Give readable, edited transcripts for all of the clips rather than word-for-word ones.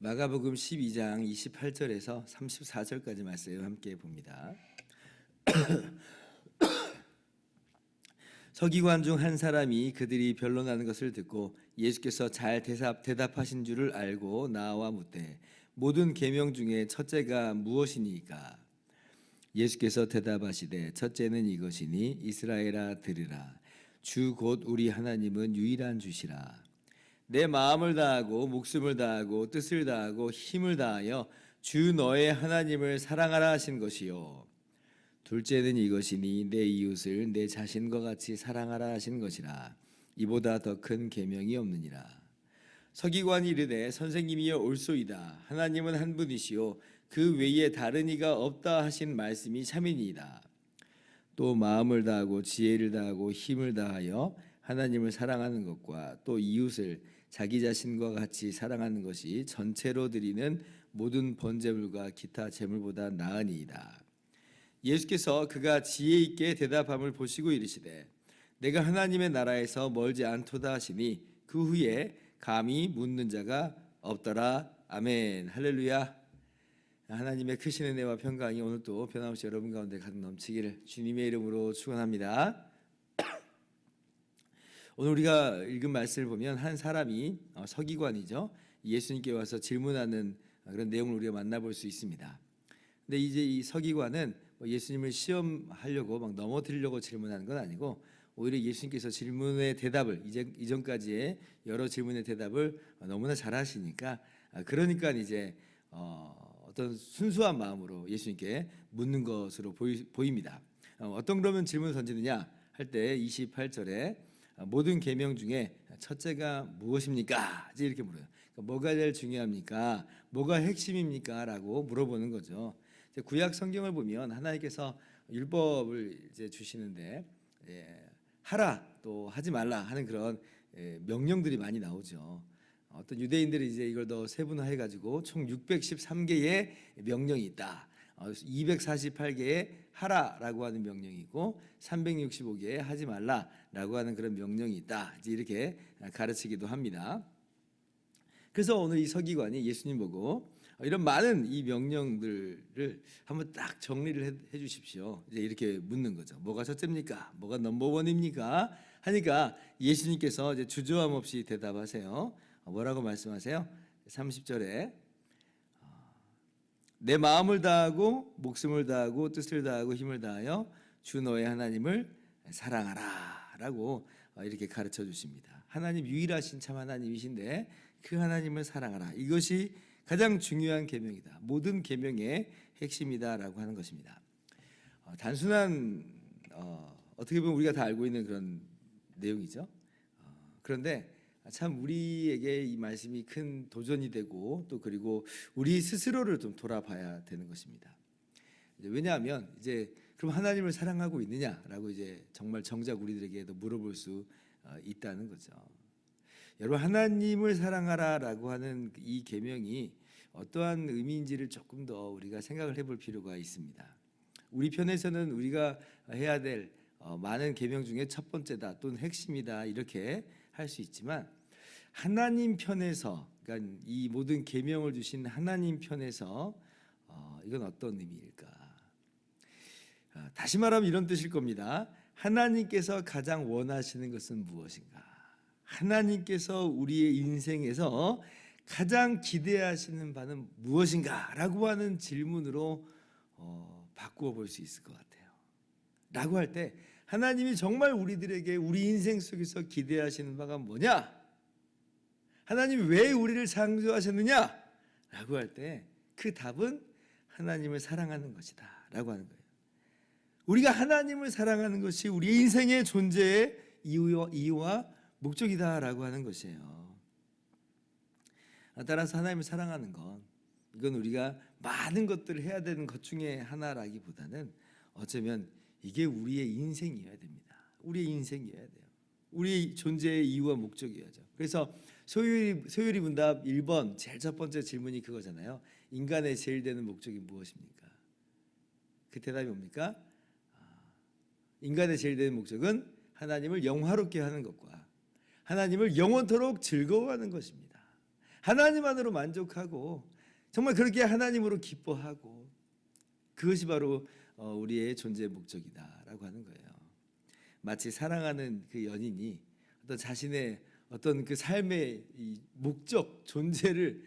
마가복음 12장 28절에서 34절까지 말씀을 함께 봅니다. 서기관 중 한 사람이 그들이 변론하는 것을 듣고 예수께서 잘 대답하신 줄을 알고 나와 묻되 모든 계명 중에 첫째가 무엇이니까? 예수께서 대답하시되 첫째는 이것이니 이스라엘아 들으라. 주 곧 우리 하나님은 유일한 주시라. 내 마음을 다하고 목숨을 다하고 뜻을 다하고 힘을 다하여 주 너의 하나님을 사랑하라 하신 것이요. 둘째는 이것이니 내 이웃을 내 자신과 같이 사랑하라 하신 것이라. 이보다 더 큰 계명이 없느니라. 서기관이 이르되 선생님이여 옳소이다. 하나님은 한 분이시요 그 외에 다른 이가 없다 하신 말씀이 참이니이다. 또 마음을 다하고 지혜를 다하고 힘을 다하여 하나님을 사랑하는 것과 또 이웃을 자기 자신과 같이 사랑하는 것이 전체로 드리는 모든 번제물과 기타 제물보다 나으니이다. 예수께서 그가 지혜 있게 대답함을 보시고 이르시되 내가 하나님의 나라에서 멀지 않도다 하시니 그 후에 감히 묻는 자가 없더라. 아멘. 할렐루야. 하나님의 크신 은혜와 평강이 오늘 또 변함없이 여러분 가운데 가득 넘치기를 주님의 이름으로 축원합니다. 오늘 우리가 읽은 말씀을 보면 한 사람이 서기관이죠. 예수님께 와서 질문하는 그런 내용을 우리가 만나볼 수 있습니다. 근데 이제 이 서기관은 예수님을 시험하려고 막 넘어뜨리려고 질문하는 건 아니고 오히려 예수님께서 질문의 대답을 이전까지의 여러 질문의 대답을 너무나 잘하시니까 그러니까 이제 어떤 순수한 마음으로 예수님께 묻는 것으로 보입니다. 어떤 그러면 질문을 던지느냐 할 때 28절에 모든 계명 중에 첫째가 무엇입니까? 이렇게 물어요. 그러니까 뭐가 제일 중요합니까? 뭐가 핵심입니까? 라고 물어보는 거죠. 구약 성경을 보면 하나님께서 율법을 이제 주시는데 하라 또 하지 말라 하는 그런 명령들이 많이 나오죠. 어떤 유대인들이 이제 이걸 더 세분화해 가지고 총 613개의 명령이 있다. 248개의 하라라고 하는 명령이 있고 365개의 하지 말라라고 하는 그런 명령이 있다. 이제 이렇게 가르치기도 합니다. 그래서 오늘 이 서기관이 예수님 보고 이런 많은 이 명령들을 한번 딱 정리를 해 주십시오. 이제 이렇게 묻는 거죠. 뭐가 첫째입니까? 뭐가 넘버원입니까? 하니까 예수님께서 이제 주저함 없이 대답하세요. 뭐라고 말씀하세요? 30절에 내 마음을 다하고 목숨을 다하고 뜻을 다하고 힘을 다하여 주 너의 하나님을 사랑하라 라고 이렇게 가르쳐 주십니다. 하나님 유일하신 참 하나님이신데 그 하나님을 사랑하라. 이것이 가장 중요한 계명이다. 모든 계명의 핵심이다라고 하는 것입니다. 단순한 어떻게 보면 우리가 다 알고 있는 그런 내용이죠. 그런데 참 우리에게 이 말씀이 큰 도전이 되고 또 그리고 우리 스스로를 좀 돌아봐야 되는 것입니다. 왜냐하면 이제 그럼 하나님을 사랑하고 있느냐라고 이제 정말 정작 우리들에게도 물어볼 수 있다는 거죠. 여러분 하나님을 사랑하라라고 하는 이 계명이 어떠한 의미인지를 조금 더 우리가 생각을 해볼 필요가 있습니다. 우리 편에서는 우리가 해야 될 많은 계명 중에 첫 번째다 또는 핵심이다 이렇게 할 수 있지만 하나님 편에서 그러니까 이 모든 계명을 주신 하나님 편에서 이건 어떤 의미일까? 다시 말하면 이런 뜻일 겁니다. 하나님께서 가장 원하시는 것은 무엇인가? 하나님께서 우리의 인생에서 가장 기대하시는 바는 무엇인가? 라고 하는 질문으로 바꾸어 볼 수 있을 것 같아요. 라고 할 때 하나님이 정말 우리들에게 우리 인생 속에서 기대하시는 바가 뭐냐? 하나님이 왜 우리를 창조하셨느냐? 라고 할 때 그 답은 하나님을 사랑하는 것이다 라고 하는 거예요. 우리가 하나님을 사랑하는 것이 우리 인생의 존재의 이유와 목적이다 라고 하는 것이에요. 따라서 하나님을 사랑하는 건 이건 우리가 많은 것들을 해야 되는 것 중에 하나라기보다는 어쩌면 이게 우리의 인생이어야 됩니다. 우리의 인생이어야 돼요. 우리 존재의 이유와 목적이야죠. 그래서 소율이 문답 1번 제일 첫 번째 질문이 그거잖아요. 인간의 제일 되는 목적이 무엇입니까? 그 대답이 뭡니까? 인간의 제일 되는 목적은 하나님을 영화롭게 하는 것과 하나님을 영원토록 즐거워하는 것입니다. 하나님 안으로 만족하고 정말 그렇게 하나님으로 기뻐하고 그것이 바로 우리의 존재의 목적이다라고 하는 거예요. 마치 사랑하는 그 연인이 어떤 자신의 어떤 그 삶의 이 목적, 존재를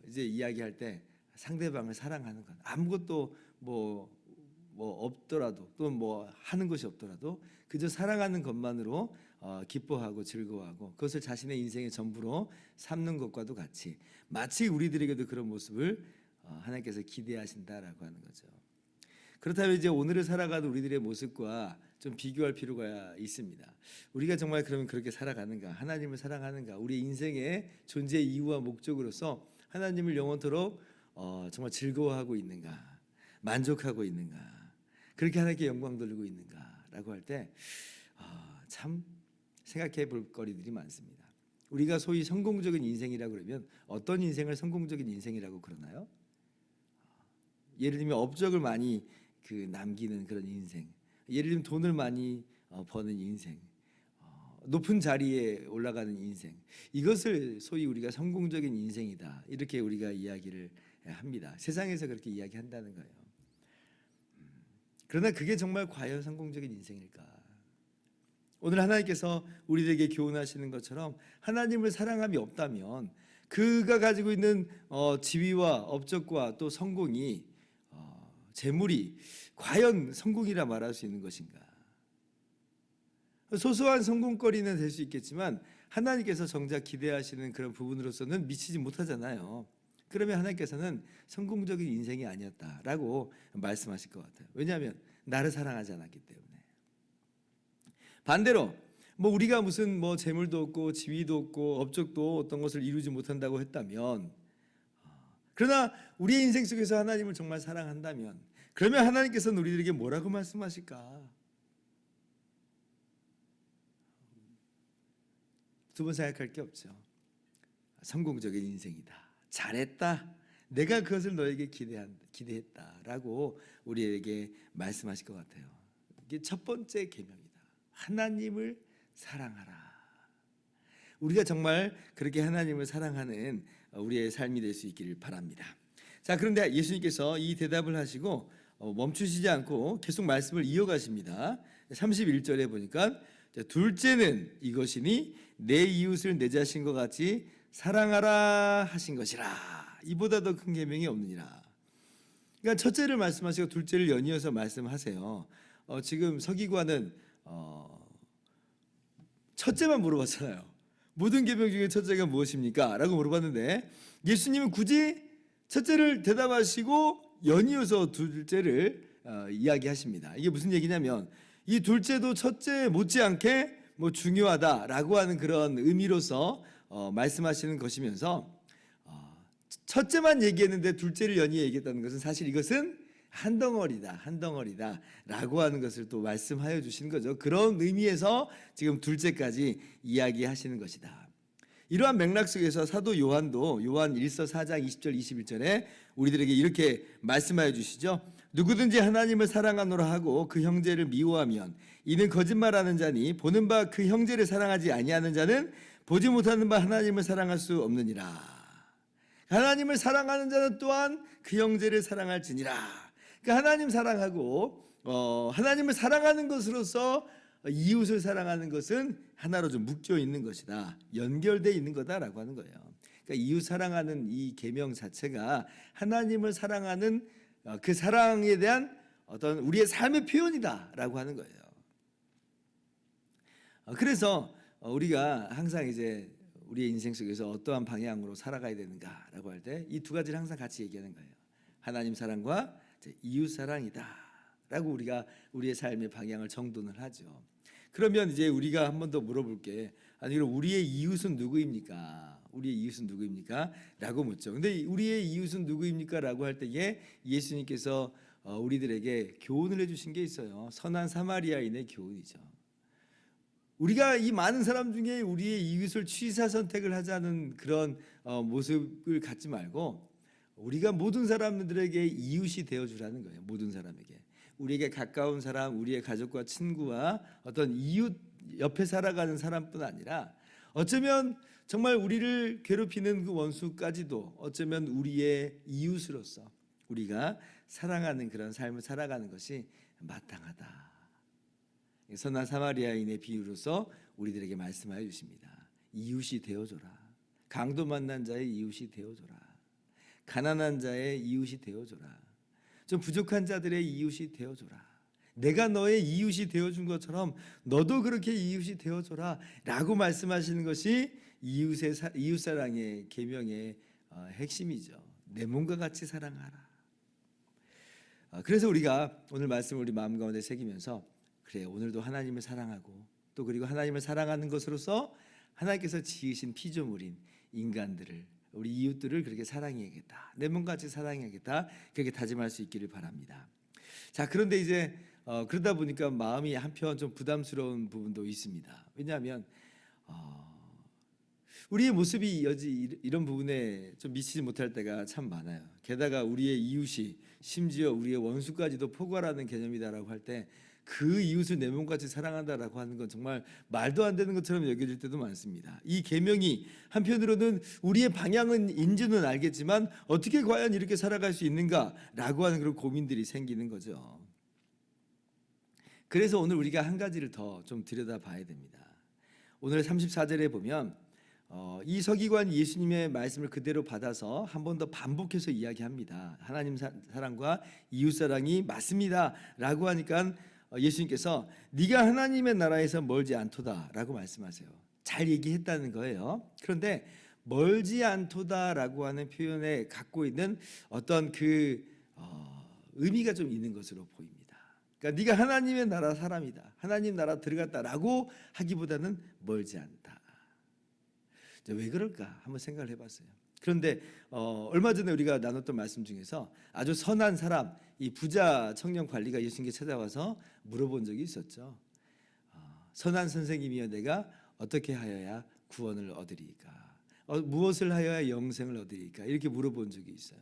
이제 이야기할 때 상대방을 사랑하는 것, 아무것도 뭐 없더라도 또 뭐 하는 것이 없더라도 그저 사랑하는 것만으로 기뻐하고 즐거워하고 그것을 자신의 인생의 전부로 삼는 것과도 같이 마치 우리들에게도 그런 모습을 하나님께서 기대하신다라고 하는 거죠. 그렇다면 이제 오늘을 살아가는 우리들의 모습과 좀 비교할 필요가 있습니다. 우리가 정말 그러면 그렇게 살아가는가? 하나님을 사랑하는가? 우리 인생의 존재의 이유와 목적으로서 하나님을 영원토록 정말 즐거워하고 있는가? 만족하고 있는가? 그렇게 하나님께 영광 돌리고 있는가라고 할 때 참 생각해 볼 거리들이 많습니다. 우리가 소위 성공적인 인생이라고 그러면 어떤 인생을 성공적인 인생이라고 그러나요? 예를 들면 업적을 많이 남기는 그런 인생, 예를 들면 돈을 많이 버는 인생, 높은 자리에 올라가는 인생, 이것을 소위 우리가 성공적인 인생이다 이렇게 우리가 이야기를 합니다. 세상에서 그렇게 이야기한다는 거예요. 그러나 그게 정말 과연 성공적인 인생일까? 오늘 하나님께서 우리에게 교훈하시는 것처럼 하나님을 사랑함이 없다면 그가 가지고 있는 지위와 업적과 또 성공이 재물이 과연 성공이라 말할 수 있는 것인가? 소소한 성공거리는 될 수 있겠지만 하나님께서 정작 기대하시는 그런 부분으로서는 미치지 못하잖아요. 그러면 하나님께서는 성공적인 인생이 아니었다라고 말씀하실 것 같아요. 왜냐하면 나를 사랑하지 않았기 때문에. 반대로 우리가 무슨 재물도 없고 지위도 없고 업적도 어떤 것을 이루지 못한다고 했다면, 그러나 우리의 인생 속에서 하나님을 정말 사랑한다면, 그러면 하나님께서는 우리들에게 뭐라고 말씀하실까? 두 번 생각할 게 없죠. 성공적인 인생이다, 잘했다, 내가 그것을 너에게 기대했다라고 우리에게 말씀하실 것 같아요. 이게 첫 번째 계명이다. 하나님을 사랑하라. 우리가 정말 그렇게 하나님을 사랑하는 우리의 삶이 될 수 있기를 바랍니다. 자, 그런데 예수님께서 이 대답을 하시고 멈추시지 않고 계속 말씀을 이어가십니다. 31절에 보니까 둘째는 이것이니 내 이웃을 내 자신과 같이 사랑하라 하신 것이라. 이보다 더 큰 계명이 없느니라. 그러니까 첫째를 말씀하시고 둘째를 연이어서 말씀하세요. 지금 서기관은 첫째만 물어봤잖아요. 모든 계명 중에 첫째가 무엇입니까? 라고 물어봤는데 예수님은 굳이 첫째를 대답하시고 연이어서 둘째를 이야기하십니다. 이게 무슨 얘기냐면 이 둘째도 첫째 못지않게 중요하다라고 하는 그런 의미로서 말씀하시는 것이면서 첫째만 얘기했는데 둘째를 연이어 얘기했다는 것은 사실 이것은 한 덩어리다 라고 하는 것을 또 말씀하여 주신 거죠. 그런 의미에서 지금 둘째까지 이야기하시는 것이다. 이러한 맥락 속에서 사도 요한도 요한 1서 4장 20절 21절에 우리들에게 이렇게 말씀하여 주시죠. 누구든지 하나님을 사랑하노라 하고 그 형제를 미워하면 이는 거짓말하는 자니 보는 바 그 형제를 사랑하지 아니하는 자는 보지 못하는 바 하나님을 사랑할 수 없느니라. 하나님을 사랑하는 자는 또한 그 형제를 사랑할지니라. 그러니까 하나님 사랑하고 하나님을 사랑하는 것으로서 이웃을 사랑하는 것은 하나로 좀 묶여 있는 것이다, 연결되어 있는 거다라고 하는 거예요. 그러니까 이웃 사랑하는 이 계명 자체가 하나님을 사랑하는 그 사랑에 대한 어떤 우리의 삶의 표현이다라고 하는 거예요. 그래서 우리가 항상 이제 우리의 인생 속에서 어떠한 방향으로 살아가야 되는가라고 할 때 이 두 가지를 항상 같이 얘기하는 거예요. 하나님 사랑과 이웃 사랑이다라고 우리가 우리의 삶의 방향을 정돈을 하죠. 그러면 이제 우리가 한 번 더 물어볼게. 아니 그럼 우리의 이웃은 누구입니까? 우리의 이웃은 누구입니까? 라고 묻죠. 근데 우리의 이웃은 누구입니까? 라고 할 때에 예수님께서 우리들에게 교훈을 해주신 게 있어요. 선한 사마리아인의 교훈이죠. 우리가 이 많은 사람 중에 우리의 이웃을 취사 선택을 하자는 그런 모습을 갖지 말고 우리가 모든 사람들에게 이웃이 되어주라는 거예요. 모든 사람에게. 우리에게 가까운 사람, 우리의 가족과 친구와 어떤 이웃 옆에 살아가는 사람뿐 아니라 어쩌면 정말 우리를 괴롭히는 그 원수까지도 어쩌면 우리의 이웃으로서 우리가 사랑하는 그런 삶을 살아가는 것이 마땅하다. 선한 사마리아인의 비유로서 우리들에게 말씀하여 주십니다. 이웃이 되어줘라. 강도 만난 자의 이웃이 되어줘라. 가난한 자의 이웃이 되어줘라. 좀 부족한 자들의 이웃이 되어줘라. 내가 너의 이웃이 되어준 것처럼 너도 그렇게 이웃이 되어줘라 라고 말씀하시는 것이 이웃사랑의 계명의 핵심이죠. 내 몸과 같이 사랑하라. 그래서 우리가 오늘 말씀을 우리 마음 가운데 새기면서 그래, 오늘도 하나님을 사랑하고 또 그리고 하나님을 사랑하는 것으로서 하나님께서 지으신 피조물인 인간들을, 우리 이웃들을 그렇게 사랑해야겠다. 내 몸같이 사랑해야겠다. 그렇게 다짐할 수 있기를 바랍니다. 자, 그런데 이제 그러다 보니까 마음이 한편 좀 부담스러운 부분도 있습니다. 왜냐하면 우리의 모습이 이런 부분에 좀 미치지 못할 때가 참 많아요. 게다가 우리의 이웃이 심지어 우리의 원수까지도 포괄하는 개념이다라고 할 때 그 이웃을 내 몸같이 사랑한다라고 하는 건 정말 말도 안 되는 것처럼 여겨질 때도 많습니다. 이 계명이 한편으로는 우리의 방향은 인지는 알겠지만 어떻게 과연 이렇게 살아갈 수 있는가라고 하는 그런 고민들이 생기는 거죠. 그래서 오늘 우리가 한 가지를 더 좀 들여다봐야 됩니다. 오늘 34절에 보면 이 서기관 예수님의 말씀을 그대로 받아서 한 번 더 반복해서 이야기합니다. 하나님 사랑과 이웃 사랑이 맞습니다 라고 하니까 예수님께서 네가 하나님의 나라에서 멀지 않도다라고 말씀하세요. 잘 얘기했다는 거예요. 그런데 멀지 않도다라고 하는 표현에 갖고 있는 어떤 그 의미가 좀 있는 것으로 보입니다. 그러니까 네가 하나님의 나라 사람이다, 하나님 나라 들어갔다라고 하기보다는 멀지 않다. 왜 그럴까 한번 생각을 해봤어요. 그런데 얼마 전에 우리가 나눴던 말씀 중에서 아주 선한 사람, 이 부자 청년 관리가 예수님께 찾아와서 물어본 적이 있었죠. 선한 선생님이여, 내가 어떻게 하여야 구원을 얻으리까? 무엇을 하여야 영생을 얻으리까? 이렇게 물어본 적이 있어요.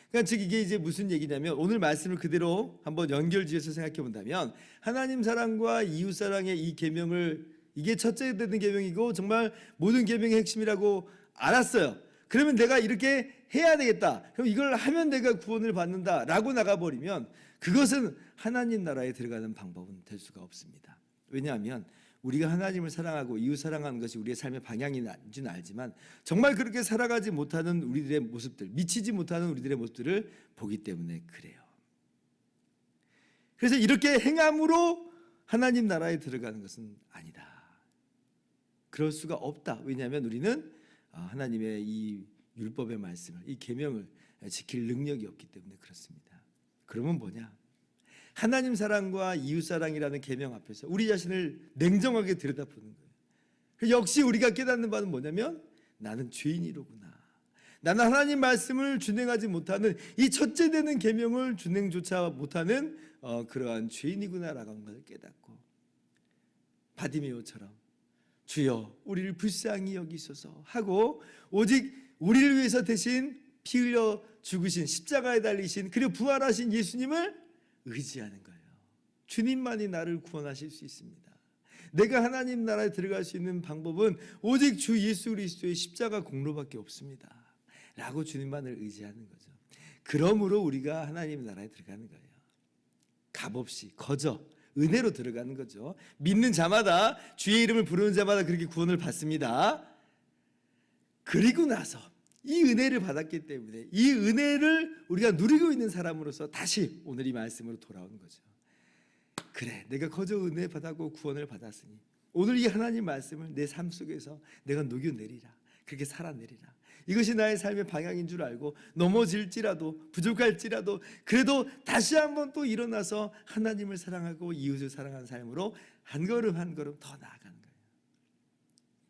그러니까 즉 이게 이제 무슨 얘기냐면 오늘 말씀을 그대로 한번 연결지어서 생각해 본다면 하나님 사랑과 이웃 사랑의 이 계명을, 이게 첫째 되는 계명이고 정말 모든 계명의 핵심이라고 알았어요. 그러면 내가 이렇게 해야 되겠다. 그럼 이걸 하면 내가 구원을 받는다라고 나가버리면 그것은 하나님 나라에 들어가는 방법은 될 수가 없습니다. 왜냐하면 우리가 하나님을 사랑하고 이웃 사랑하는 것이 우리의 삶의 방향인지는 알지만 정말 그렇게 살아가지 못하는 우리들의 모습들, 미치지 못하는 우리들의 모습들을 보기 때문에 그래요. 그래서 이렇게 행함으로 하나님 나라에 들어가는 것은 아니다. 그럴 수가 없다. 왜냐하면 우리는 하나님의 이 율법의 말씀을, 이 계명을 지킬 능력이 없기 때문에 그렇습니다. 그러면 뭐냐? 하나님 사랑과 이웃 사랑이라는 계명 앞에서 우리 자신을 냉정하게 들여다보는 거예요. 역시 우리가 깨닫는 바는 뭐냐면 나는 죄인이로구나. 나는 하나님 말씀을 준행하지 못하는, 이 첫째 되는 계명을 준행조차 못하는 그러한 죄인이구나라고 하는 것을 깨닫고 바디메오처럼 주여 우리를 불쌍히 여기소서 하고 오직 우리를 위해서 대신 피 흘려 죽으신, 십자가에 달리신, 그리고 부활하신 예수님을 의지하는 거예요. 주님만이 나를 구원하실 수 있습니다. 내가 하나님 나라에 들어갈 수 있는 방법은 오직 주 예수 그리스도의 십자가 공로밖에 없습니다 라고 주님만을 의지하는 거죠. 그러므로 우리가 하나님 나라에 들어가는 거예요. 값없이, 거저 은혜로 들어가는 거죠. 믿는 자마다, 주의 이름을 부르는 자마다 그렇게 구원을 받습니다. 그리고 나서 이 은혜를 받았기 때문에 이 은혜를 우리가 누리고 있는 사람으로서 다시 오늘 이 말씀으로 돌아오는 거죠. 그래, 내가 거저 은혜 받았고 구원을 받았으니 오늘 이 하나님 말씀을 내 삶 속에서 내가 녹여내리라, 그렇게 살아내리라. 이것이 나의 삶의 방향인 줄 알고 넘어질지라도 부족할지라도 그래도 다시 한번 또 일어나서 하나님을 사랑하고 이웃을 사랑하는 삶으로 한 걸음 한 걸음 더 나아가는 거예요.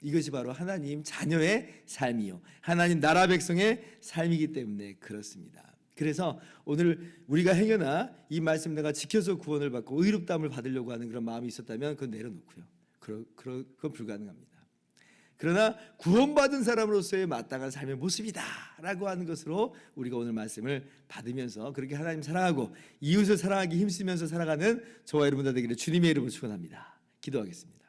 이것이 바로 하나님 자녀의 삶이요, 하나님 나라 백성의 삶이기 때문에 그렇습니다. 그래서 오늘 우리가 행여나 이 말씀 내가 지켜서 구원을 받고 의롭다함을 받으려고 하는 그런 마음이 있었다면 그건 내려놓고요, 그건 불가능합니다. 그러나 구원받은 사람으로서의 마땅한 삶의 모습이다라고 하는 것으로 우리가 오늘 말씀을 받으면서 그렇게 하나님 사랑하고 이웃을 사랑하기 힘쓰면서 살아가는 저와 여러분 다 되기를 주님의 이름으로 축원합니다. 기도하겠습니다.